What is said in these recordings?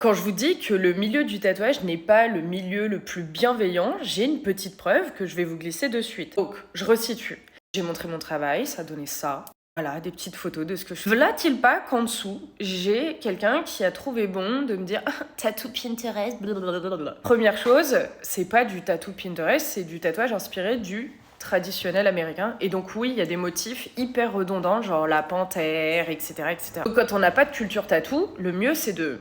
Quand je vous dis que le milieu du tatouage n'est pas le milieu le plus bienveillant, j'ai une petite preuve que je vais vous glisser de suite. Donc, je resitue. J'ai montré mon travail, ça donnait ça. Voilà, des petites photos de ce que je fais. Voilà-t-il pas qu'en dessous, j'ai quelqu'un qui a trouvé bon de me dire ah, tattoo Pinterest, blablabla. Première chose, c'est pas du tattoo Pinterest, c'est du tatouage inspiré du traditionnel américain. Et donc oui, il y a des motifs hyper redondants, genre la panthère, etc. etc. Donc quand on n'a pas de culture tattoo, le mieux c'est de...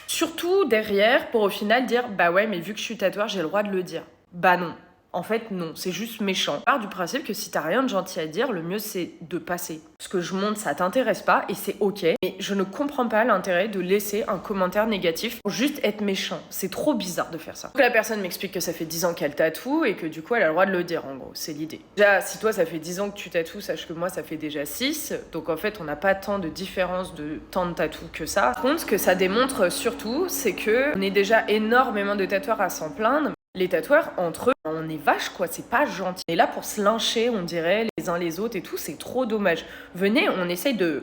Surtout derrière, pour au final dire bah ouais, mais vu que je suis tatoueur, j'ai le droit de le dire. Bah non. En fait, non, c'est juste méchant. Je pars du principe que si t'as rien de gentil à dire, le mieux c'est de passer. Ce que je montre, ça t'intéresse pas et c'est ok. Mais je ne comprends pas l'intérêt de laisser un commentaire négatif pour juste être méchant. C'est trop bizarre de faire ça. Donc la personne m'explique que ça fait 10 ans qu'elle tatoue et que du coup elle a le droit de le dire en gros. C'est l'idée. Déjà, si toi ça fait 10 ans que tu tatoues, sache que moi ça fait déjà 6. Donc en fait, on n'a pas tant de différence de temps de tatou que ça. Par contre, ce que ça démontre surtout, c'est que on est déjà énormément de tatoueurs à s'en plaindre. Les tatoueurs, entre eux, on est vache quoi, c'est pas gentil. On est là pour se lyncher, on dirait, les uns les autres et tout, c'est trop dommage. Venez, on essaye de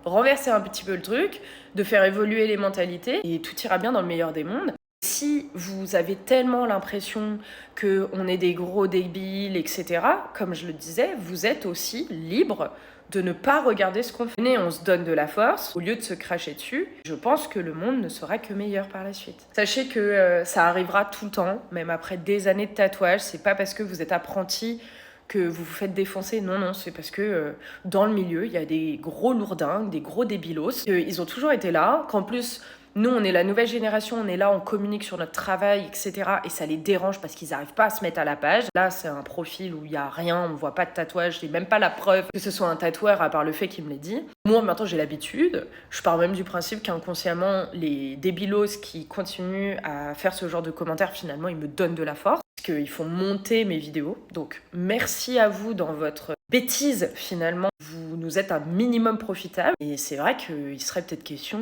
renverser un petit peu le truc, de faire évoluer les mentalités et tout ira bien dans le meilleur des mondes. Si vous avez tellement l'impression qu'on est des gros débiles, etc., comme je le disais, vous êtes aussi libre de ne pas regarder ce qu'on fait. Venez, on se donne de la force au lieu de se cracher dessus. Je pense que le monde ne sera que meilleur par la suite. Sachez que ça arrivera tout le temps, même après des années de tatouage. C'est pas parce que vous êtes apprenti que vous vous faites défoncer. Non, non, c'est parce que dans le milieu, il y a des gros lourdingues, des gros débilos. Ils ont toujours été là, qu'en plus... Nous, on est la nouvelle génération, on est là, on communique sur notre travail, etc. Et ça les dérange parce qu'ils n'arrivent pas à se mettre à la page. Là, c'est un profil où il n'y a rien, on ne voit pas de tatouage, j'ai même pas la preuve que ce soit un tatoueur à part le fait qu'il me l'ait dit. Moi, maintenant, j'ai l'habitude. Je pars même du principe qu'inconsciemment, les débilos qui continuent à faire ce genre de commentaires, finalement, ils me donnent de la force. Parce qu'ils font monter mes vidéos. Donc, merci à vous dans votre bêtise, finalement. Vous nous êtes un minimum profitable. Et c'est vrai qu'il serait peut-être question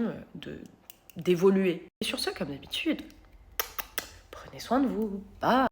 d'évoluer. Et sur ce, comme d'habitude, prenez soin de vous. Bye.